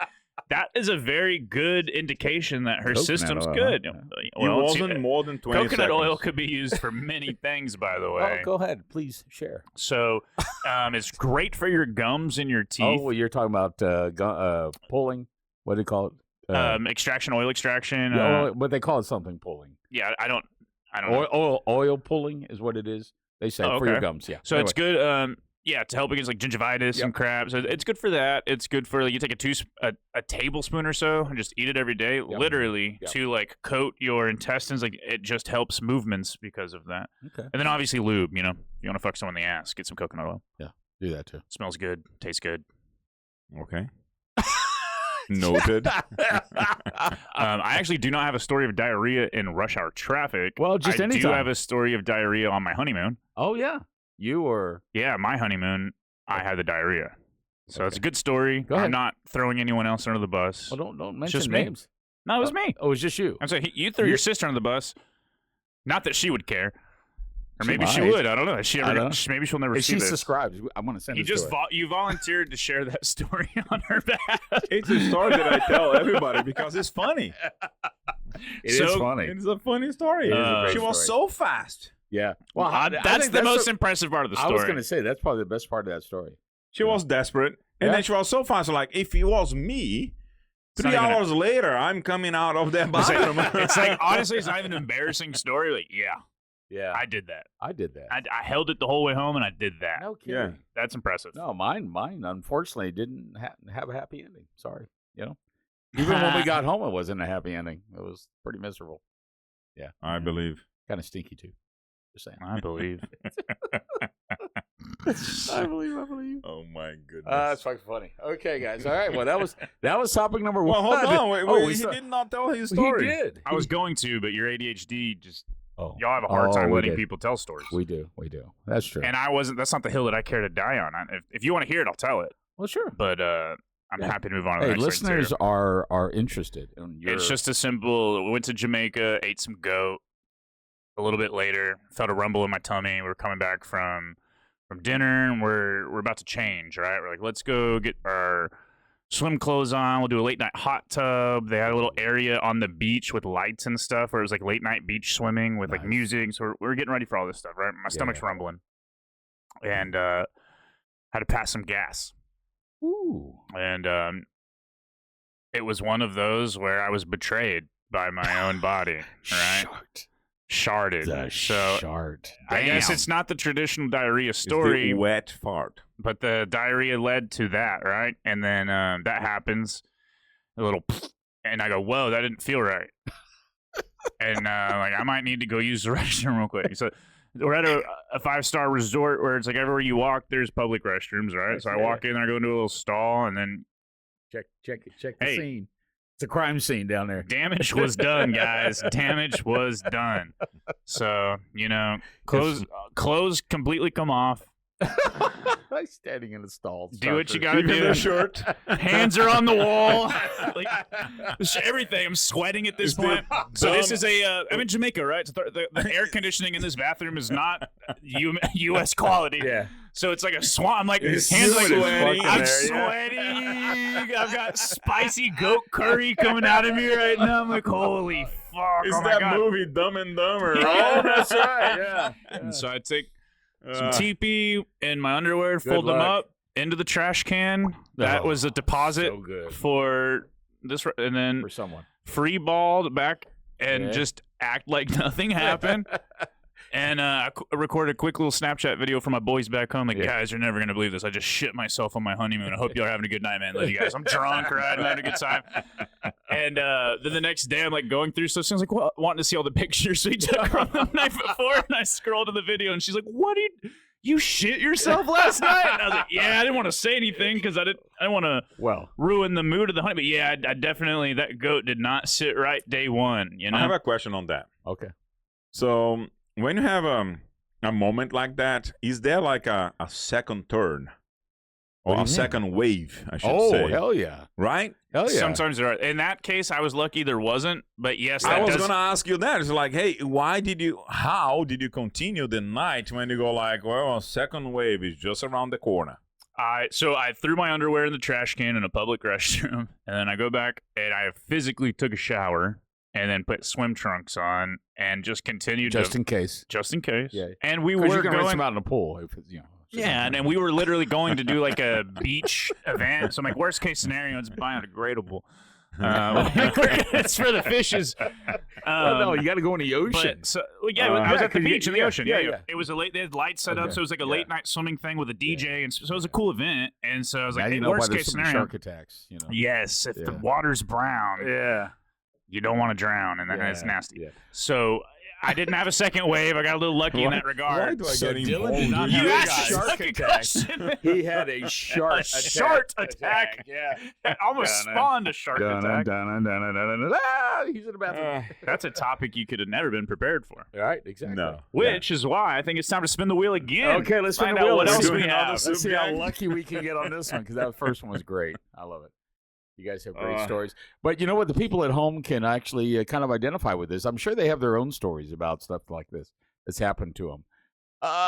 that is a very good indication that her Coconut system's oil, good. huh? Well, it wasn't more than 20 coconut seconds. oil could be used for many things, by the Oh, way. go ahead, please share. So it's great for your gums and your teeth. Oh, well, you're talking about pulling. What do you call it? Extraction, oil extraction. But they call it something pulling. Yeah, I don't know. Oil pulling is what it is. They say Oh, for your okay. gums. Yeah. So Anyway. it's good. Yeah, to help against like gingivitis Yep. and crabs. So it's good for that. It's good for like, you take a tablespoon or so and just eat it every day, literally Yep. to like coat your intestines. Like it just helps movements because of that. Okay. And then obviously lube. You know, if you want to fuck someone in the ass, get some coconut oil. Do that too. Smells good, tastes good. Okay. Noted. I actually do not have a story of diarrhea in rush hour traffic. Well, just I do anytime. have a story of diarrhea on my honeymoon. Oh yeah. You were. Yeah, my honeymoon, I had the diarrhea. So it's a good story. Go ahead. I'm not throwing anyone else under the bus. Well, don't mention just me. names. No, it was me. Oh, it was just you. I'm saying you threw your sister under the bus. Not that she would care, or She maybe she might. would. I don't know. She I ever? don't know. Maybe she'll never If see she this. subscribes, I'm going to send You it just to her. you volunteered to share that story on her behalf. It's a story that I tell everybody because it's funny. It is So- funny. It's a funny story. It is a great She was story. so fast. Yeah. Well, That's the most impressive part of the I story. was going to say that's probably the best part of that story. She was desperate. And Yeah. then she was so fast. Like, if it was me, It's 3 not even hours later, I'm coming out of that bathroom. it's like honestly, it's not even an embarrassing story. Like, yeah, Yeah. I did that. I did that. I held it the whole way home, and I did that. No kidding. Yeah. That's impressive. No, mine, unfortunately, didn't have a happy ending. Sorry. You know? Even when we got home, it wasn't a happy ending. It was pretty miserable. Yeah. I believe. Kind of stinky, too. Just saying. I believe. I believe. Oh, my goodness. That's fucking funny. Okay, guys. All right. Well, that was topic number one. well, hold on. Oh, He did not tell his He story. did. I was going to, but your ADHD just Oh. Y'all have a hard time we letting did. people tell stories. We do. That's true. And that's not the hill that I care to die on. If you want to hear it, I'll tell it. Well, sure. But I'm happy to move on to the Hey, next thing, listeners too. are interested in your... It's just a simple, we went to Jamaica, ate some goat. A little bit later, felt a rumble in my tummy. We were coming back from dinner, and we're about to change, right? We're like, let's go get our swim clothes on. We'll do a late night hot tub. They had a little area on the beach with lights and stuff where it was like late night beach swimming with like music. So we're getting ready for all this stuff, right? My stomach's rumbling. And had to pass some gas. Ooh. And it was one of those where I was betrayed by my own body, right? Sharded. Shard. I guess it's not the traditional diarrhea story. It's the wet fart. But the diarrhea led to that, right? And then that happens, a little, and I go, whoa, that didn't feel right. And like, I might need to go use the restroom real quick. So we're at a 5-star resort where it's like everywhere you walk, there's public restrooms, right? So I walk in there, I go into a little stall, and then check the scene. It's a crime scene down there. damage was done, guys. Damage was done. So, clothes completely come off. Standing in the stall. Do what you gotta do. The shirt. Hands are on the wall. Like, everything. I'm sweating at this point. So this is I'm in Jamaica, right? So the air conditioning in this bathroom is not U.S. quality. Yeah. So it's like a swamp. I'm like, It's hands like sweaty. I'm Yeah. sweating. I've got spicy goat curry coming out of me right now. I'm like, holy fuck. It's oh my that God. movie Dumb and Dumber. Yeah. Oh, that's right. Yeah. And so I take some TP in my underwear, fold them luck. up into the trash can. That was a deposit so good. for this, and then For someone. free balled back and just act like nothing happened. And I recorded a quick little Snapchat video for my boys back home. Like, guys, you're never going to believe this. I just shit myself on my honeymoon. I hope y'all are having a good night, man. Love you guys. I'm drunk, right? I'm having a good time. And then the next day, I'm like going through stuff. So I was like, well, wanting to see all the pictures we took from the night before. And I scrolled to the video, and she's like, what did you shit yourself last night? And I was like, yeah, I didn't want to say anything because I didn't want to ruin the mood of the honey. But yeah, I definitely, that goat did not sit right day one. You know? I have a question on that. Okay. So when you have a moment like that, is there like a second turn? Or a second wave, I should say. Oh, hell yeah. Right? Hell yeah. Sometimes there are. In that case, I was lucky there wasn't. But yes, I was going to ask you that. It's like, hey, how did you continue the night when you go like, well, a second wave is just around the corner? So I threw my underwear in the trash can in a public restroom. And then I go back and I physically took a shower and then put swim trunks on and just continued Just in case. Just in case. Yeah. And we Because were you can rinse going them out in the pool. If it's, Yeah, and we were literally going to do like a beach event. So I'm like, worst case scenario, it's biodegradable. It's for the fishes. no, you got to go in the ocean. But, so, I was at the beach in the ocean. Yeah. It was they had lights set up, so it was like a late night swimming thing with a DJ, and so it was a cool event. And so I was like, now hey, you know why worst there's case so many scenario, shark attacks. yes, if the water's brown, you don't want to drown, and then it's nasty. Yeah. So I didn't have a second wave. I got a little lucky in that regard. Why do I So get Dylan involved? did not You have asked a a shark second attack. question. He had a shark attack. Yeah. It almost spawned a shark attack. He's in the bathroom. That's a topic you could have never been prepared for. Right, exactly. No. Which is why I think it's time to spin the wheel again. Okay, let's find find out what Let's else see we what- have. Let's see how lucky we can get on this one, because that first one was great. I love it. You guys have great stories. But you know what? The people at home can actually kind of identify with this. I'm sure they have their own stories about stuff like this that's happened to them.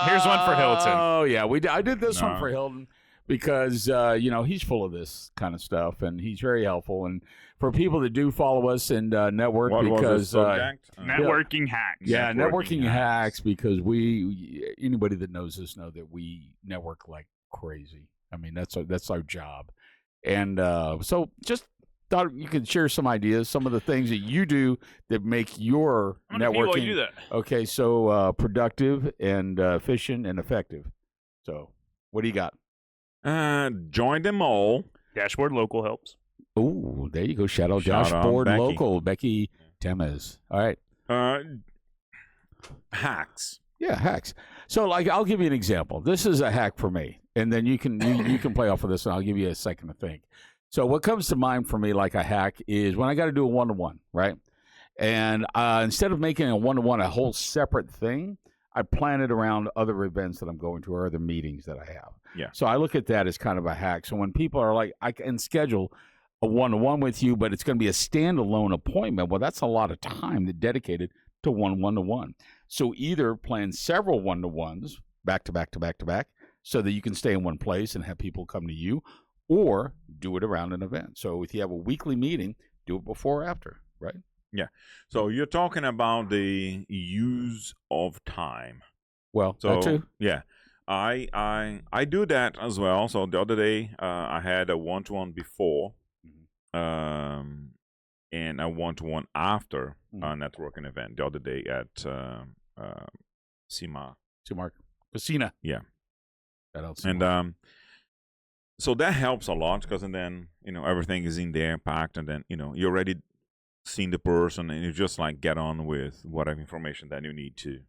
Here's one for Hilton. Oh, yeah. I did this one for Hilton because, he's full of this kind of stuff, and he's very helpful. And for people that do follow us and network, What because was the subject? Networking hacks. yeah, networking hacks, because anybody that knows us know that we network like crazy. I mean, that's our job. And so just thought you could share some ideas, some of the things that you do that make your How many networking. people do that? Okay, so productive and efficient and effective. So what do you got? Join them all. Dashboard local helps. Oh, there you go. Shout out Shout out Dashboard Becky. Local, Becky Temez. All right. Hacks. Yeah, hacks. So, I'll give you an example. This is a hack for me, and then you can you can play off of this, and I'll give you a second to think. So, what comes to mind for me like a hack is when I got to do a one-to-one, right? And instead of making a one-to-one a whole separate thing, I plan it around other events that I'm going to or other meetings that I have. Yeah. So I look at that as kind of a hack. So when people are like, I can schedule a one-to-one with you, but it's going to be a standalone appointment. Well, that's a lot of time dedicated to one-to-one. So either plan several one-to-ones back to back to back to back so that you can stay in one place and have people come to you, or do it around an event. So if you have a weekly meeting, do it before or after, right? Yeah. So you're talking about the use of time. Well, So that too. yeah, I do that as well. So the other day, I had a one-to-one before, and a one-to-one after a networking event the other day at CMA. Mark Casina. Yeah. That else. And so that helps a lot because then everything is in there packed, and then you're already seeing the person, and you just like get on with whatever information that you need to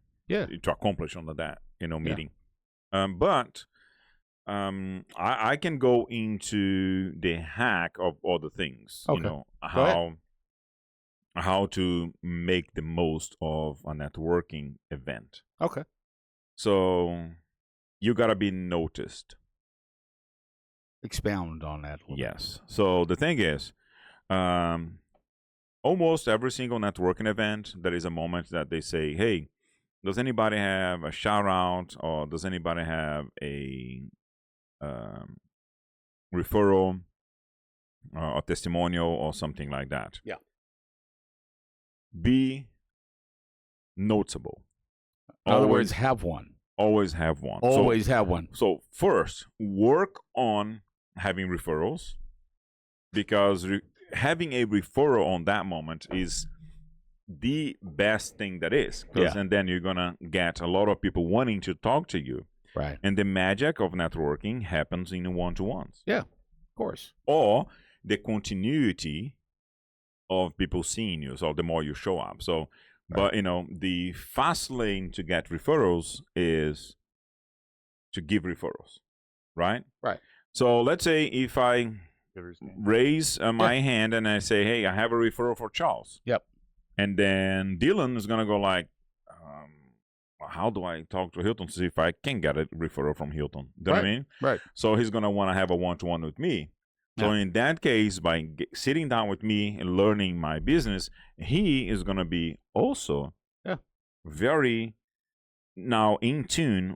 accomplish under that meeting. But I can go into the hack of other things. Okay. How to make the most of a networking event. Okay. So you gotta be noticed. Expound on that a little Yes. So the thing is, almost every single networking event, there is a moment that they say, hey, does anybody have a shout out, or does anybody have a referral or a testimonial or something like that? Yeah. Be noticeable. In other words, have one. Always have one. Always have one. So first, work on having referrals, because having a referral on that moment is the best thing that is. And then you're going to get a lot of people wanting to talk to you. Right. And the magic of networking happens in one-to-ones. Yeah, of course. Or the continuity of people seeing you. So the more you show up. So, but the fast lane to get referrals is to give referrals. Right? Right. So let's say if I raise my hand and I say, hey, I have a referral for Charles. Yep. And then Dylan is going to go like, how do I talk to Hilton to see if I can get a referral from Hilton? Do you know what I mean? Right. So he's going to want to have a one-to-one with me. So in that case, by sitting down with me and learning my business, he is going to be also very now in tune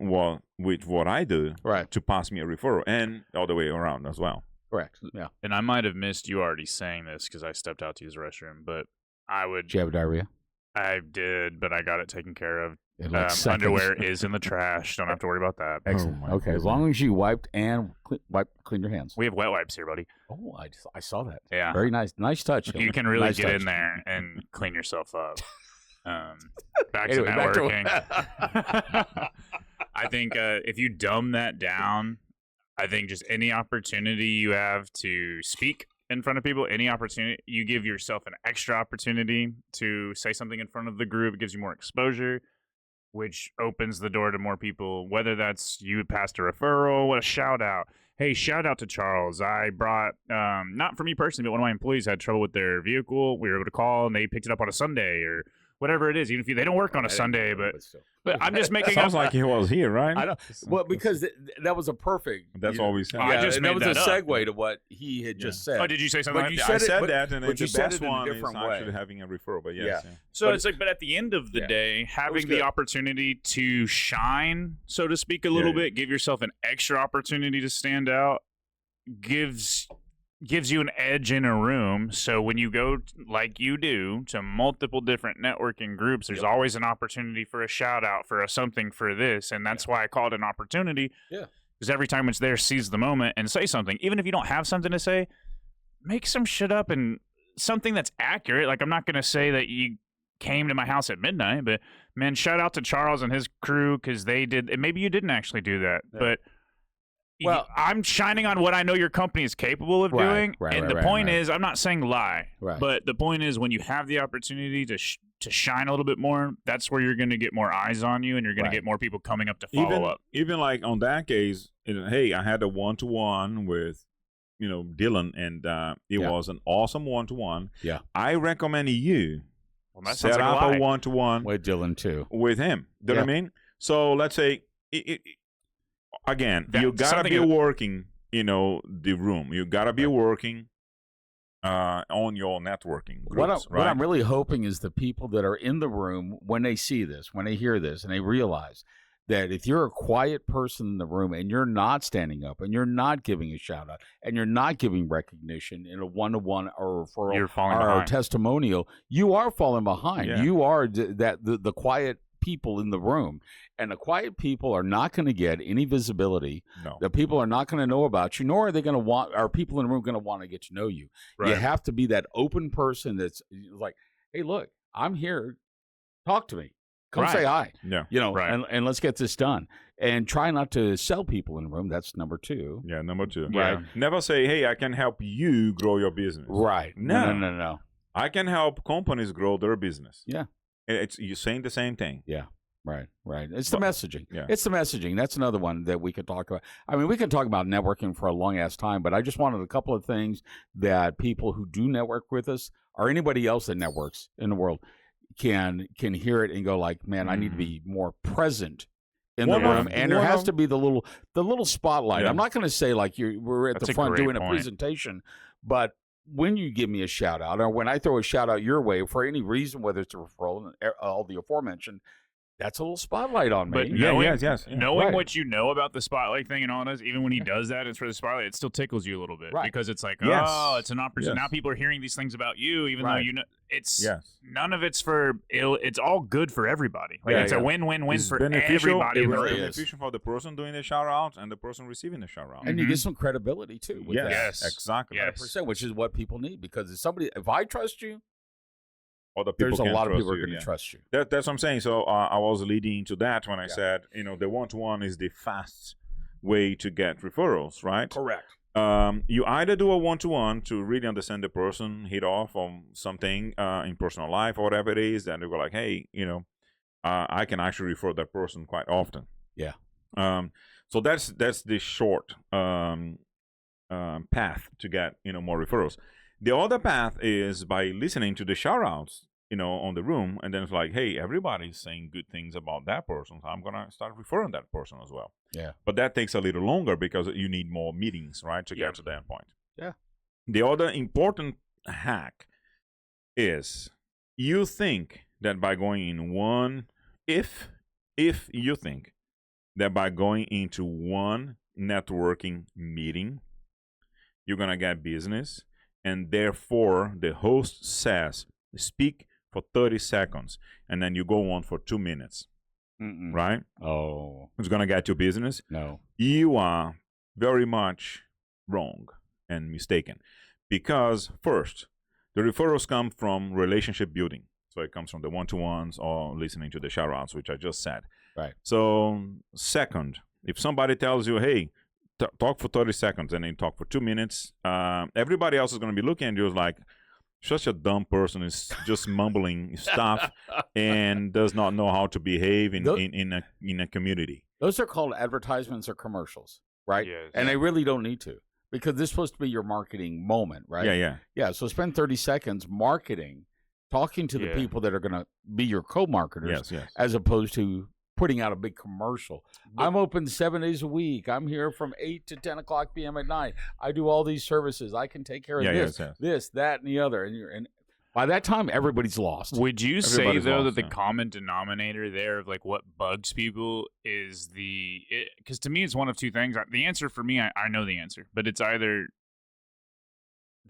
with what I do to pass me a referral, and all the way around as well. Correct. Yeah. And I might have missed you already saying this because I stepped out to use the restroom, but Did you have diarrhea? I did, but I got it taken care of. In like seconds. Underwear is in the trash. Don't have to worry about that. Excellent. Okay, as long as you wiped and clean your hands. We have wet wipes here, buddy. Oh, I saw that. Yeah. Very nice. Nice touch. You can really nice get touch. in there and clean yourself up. Back Anyway, to back to- networking. I think if you dumb that down, I think just any opportunity you have to speak in front of people, any opportunity, you give yourself an extra opportunity to say something in front of the group. It gives you more exposure, which opens the door to more people, whether that's you passed a referral, a shout out. Hey, shout out to Charles. I brought, not for me personally, but one of my employees had trouble with their vehicle. We were able to call and they picked it up on a Sunday or whatever it is. Even if they don't work on a Sunday, but I'm just making Sounds like he was here, right? I know. Well, because that was a perfect. That's all we said. I just and that made was that a up. segue to what he had just said. Oh, did you say something? But like you that? said I it, said that, and but the you said best it in a one is different actually way. having a referral. But yes, Yeah. So it's like, but at the end of the day, having the opportunity to shine, so to speak, a little bit, give yourself an extra opportunity to stand out, gives you an edge in a room. So when you go, like you do, to multiple different networking groups, there's always an opportunity for a shout out, for a something, for this. And that's why I call it an opportunity. Yeah. Because every time it's there, seize the moment and say something. Even if you don't have something to say, make some shit up and something that's accurate. Like, I'm not going to say that you came to my house at midnight, but man, shout out to Charles and his crew because they did. And maybe you didn't actually do that, but well, I'm shining on what I know your company is capable of doing. And the point is, I'm not saying lie, but the point is when you have the opportunity to shine a little bit more, that's where you're going to get more eyes on you and you're going to get more people coming up to follow up. Even like on that case, hey, I had a one-to-one with, Dylan, and it was an awesome one-to-one. Yeah. I recommend you Well, that set sounds like up a lie. one-to-one With Dylan too. with him. Do you know what I mean? So let's say, again, you got to be working, the room. You got to be working on your networking groups, What I'm really hoping is the people that are in the room, when they see this, when they hear this, and they realize that if you're a quiet person in the room and you're not standing up and you're not giving a shout out and you're not giving recognition in a one-to-one or referral or testimonial, you are falling behind. Yeah. You are the quiet people in the room, and the quiet people are not going to get any visibility. No. The people are not going to know about you, nor are they going to want, are people in the room going to want to get to know you. Right. You have to be that open person that's like, hey, look, I'm here. Talk to me. Come say hi. Yeah. And let's get this done. And try not to sell people in the room. That's number 2. Yeah, number 2. Yeah. Right. Never say, hey, I can help you grow your business. Right. No. I can help companies grow their business. Yeah. You're saying the same thing. Yeah. Right. It's the messaging. Yeah. It's the messaging. That's another one that we could talk about. I mean, we can talk about networking for a long ass time, but I just wanted a couple of things that people who do network with us or anybody else that networks in the world can hear it and go like, man, I need to be more present in the room. And there has to be the little spotlight. Yeah. I'm not going to say like we're at the front doing a point. presentation, but when you give me a shout out or when I throw a shout out your way for any reason, whether it's a referral and all the aforementioned, that's a little spotlight on me. But knowing Right. what you know about the spotlight thing and all that, even when he does that, it's for the spotlight, it still tickles you a little bit. Right. Because it's like, Yes. oh, it's an opportunity. Yes. Now people are hearing these things about you, even Right. though you know it's Yes. none of it's for ill. It's all good for everybody. Like Yeah, it's a win-win-win It's for beneficial. everybody. It in the really room. is. Beneficial for the person doing the shout out and the person receiving the shout out. And you get some credibility too with that. Yes. Exactly. Yes. 100%, which is what people need, because if I trust you, Other people there's a can lot of trust people are you, going to trust you. That's what I'm saying. So I was leading into that when I said, the one-to-one is the fast way to get referrals, right? Correct. You either do a one-to-one to really understand the person, hit off on something in personal life or whatever it is, and they go like, hey, I can actually refer that person quite often. Yeah. So that's the short path to get more referrals. The other path is by listening to the shout-outs, on the room, and then it's like, hey, everybody's saying good things about that person, so I'm gonna start referring that person as well. Yeah. But that takes a little longer because you need more meetings, right, to get to that point. Yeah. The other important hack is you think that by going in one, if you think that by going into one networking meeting, you're gonna get business, and therefore the host says, speak for 30 seconds, and then you go on for 2 minutes, right? Oh. It's going to get you business. No. You are very much wrong and mistaken, because first, the referrals come from relationship building. So it comes from the one-to-ones or listening to the shout-outs, which I just said. Right. So second, if somebody tells you, hey, talk for 30 seconds, and then talk for 2 minutes, everybody else is going to be looking at you like, such a dumb person is just mumbling stuff and does not know how to behave in a community. Those are called advertisements or commercials, right? Yes. And they really don't need to, because this is supposed to be your marketing moment, right? Yeah. So spend 30 seconds marketing, talking to the people that are going to be your co-marketers, as opposed to putting out a big commercial. I'm open 7 days a week. I'm here from 8 to 10 o'clock p.m. at night. I do all these services. I can take care of this, that, and the other. And by that time, everybody's lost. Would you say, though, that the common denominator there of like what bugs people is because to me, it's one of two things. The answer for me, I know the answer, but it's either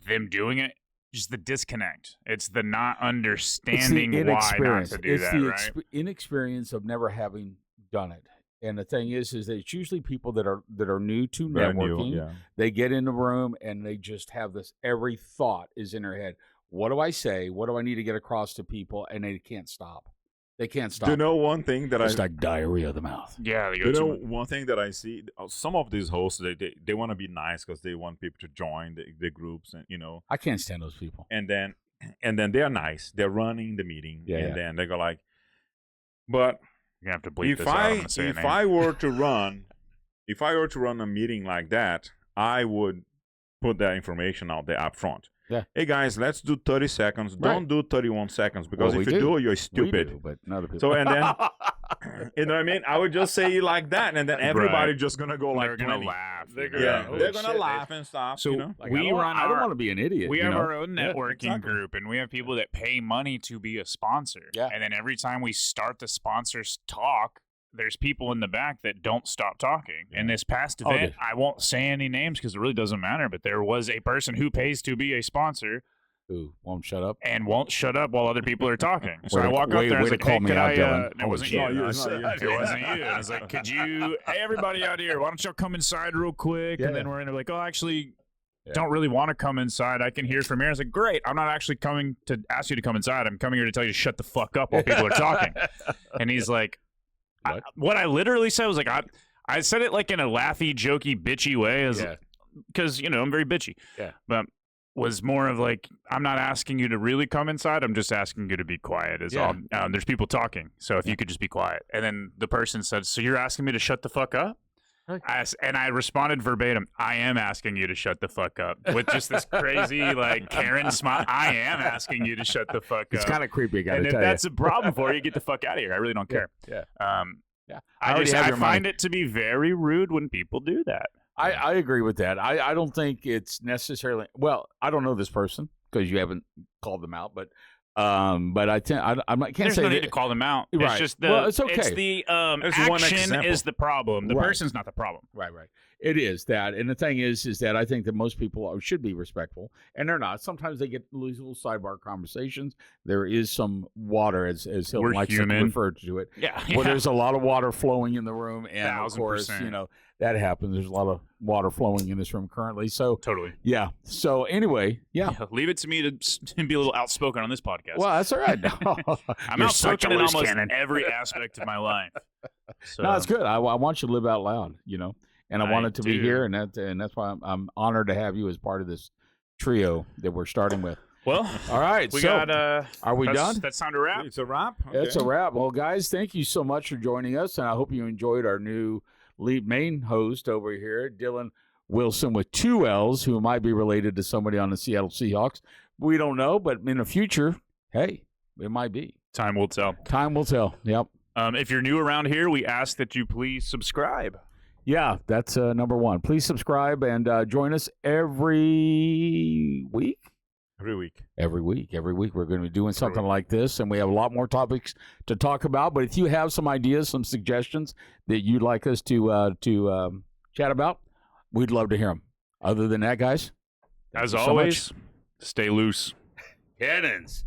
them doing it, just the disconnect. It's the not understanding why not to do that, right? It's the inexperience of never having done it. And the thing is that it's usually people that are new to networking. They get in the room and they just have this, every thought is in their head. What do I say? What do I need to get across to people? And they can't stop. They can't stop. Do you know one thing that it's like diarrhea of the mouth. Yeah. Do you know one thing that I see? Some of these hosts, they want to be nice because they want people to join the groups, and I can't stand those people. And then they're nice. They're running the meeting, then they go like, but you have to bleep this out. If I were to run a meeting like that, I would put that information out there up front. Yeah. Hey guys, let's do 30 seconds. Don't do 31 seconds because Well, if we you do. do, you're We stupid. do, but not other people. So and then you know what I mean? I would just say it like that, and then everybody just gonna go like They're gonna 20. laugh. They're you Yeah, know? Oh, they're gonna shit. laugh and stuff. So you know? Like, we I don't want to be an idiot. We you have know? our own Yeah, networking exactly. group, and we have people that pay money to be a sponsor. Yeah. And then every time we start the sponsors talk, there's people in the back that don't stop talking. In this past Oh, event, dude. I won't say any names because it really doesn't matter, but there was a person who pays to be a sponsor Who won't shut up? and won't shut up while other people are talking. So I walk up way there and I was to like, call hey, me could out, I, Dylan. it wasn't you. No, you- It not you. wasn't you. I was like, could you, hey, everybody out here, why don't y'all come inside real quick? Yeah. And then we're in there like, oh, actually, Yeah. don't really want to come inside. I can hear from here. I was like, great. I'm not actually coming to ask you to come inside. I'm coming here to tell you to shut the fuck up while people are talking. And he's like, What? what I literally said was like, I said it like in a laughy, jokey, bitchy way, Yeah. because you know I'm very bitchy. Yeah. But was more of like, I'm not asking you to really come inside. I'm just asking you to be quiet. Is Yeah. all. There's people talking, so if you could just be quiet. And then the person said, "So you're asking me to shut the fuck up?" Right. And I responded verbatim, "I am asking you to shut the fuck up," with just this crazy like Karen smile. I am asking you to shut the fuck It's up. kind of creepy, I got And to if tell that's you. a problem for you, get the fuck out of here. I really don't care. Yeah. Yeah. I already have I your find money. it to be very rude when people do that. I agree with that. I don't think it's necessarily. Well, I don't know this person because you haven't called them out, but I can't There's say no that. need to call them out. It's Right. just the Well, it's okay. It's the There's one action example. is the problem. The Right. person's not the problem. Right. It is that, and the thing is that I think that most people should be respectful, and they're not. Sometimes they get little sidebar conversations. There is some water, as Hilton We're likes human. to refer to it. Yeah. Well, there's a lot of water flowing in the room, and of 1000%. course, that happens. There's a lot of water flowing in this room currently. So, Totally. yeah. So anyway, yeah. Leave it to me to be a little outspoken on this podcast. Well, that's all right. I'm You're such outspoken a in loose almost cannon. every aspect of my life. So, No, it's good. I want you to live out loud, and I I wanted to be do. here, and that's why I'm honored to have you as part of this trio that we're starting with. Well, All right, we so got. are we done? That's time to wrap. It's a wrap. It's a Okay. wrap. Well, guys, thank you so much for joining us, and I hope you enjoyed our new lead main host over here, Dylan Willson with 2 L's, who might be related to somebody on the Seattle Seahawks. We don't know, but in the future, hey, it might be. Time will tell. Time will tell. Yep. If you're new around here, we ask that you please subscribe. Yeah, that's number one. Please subscribe and join us every week. Every week. Every week we're going to be doing something like this, and we have a lot more topics to talk about. But if you have some ideas, some suggestions that you'd like us to chat about, we'd love to hear them. Other than that, guys, thank As you so always, much. stay loose. Cannons.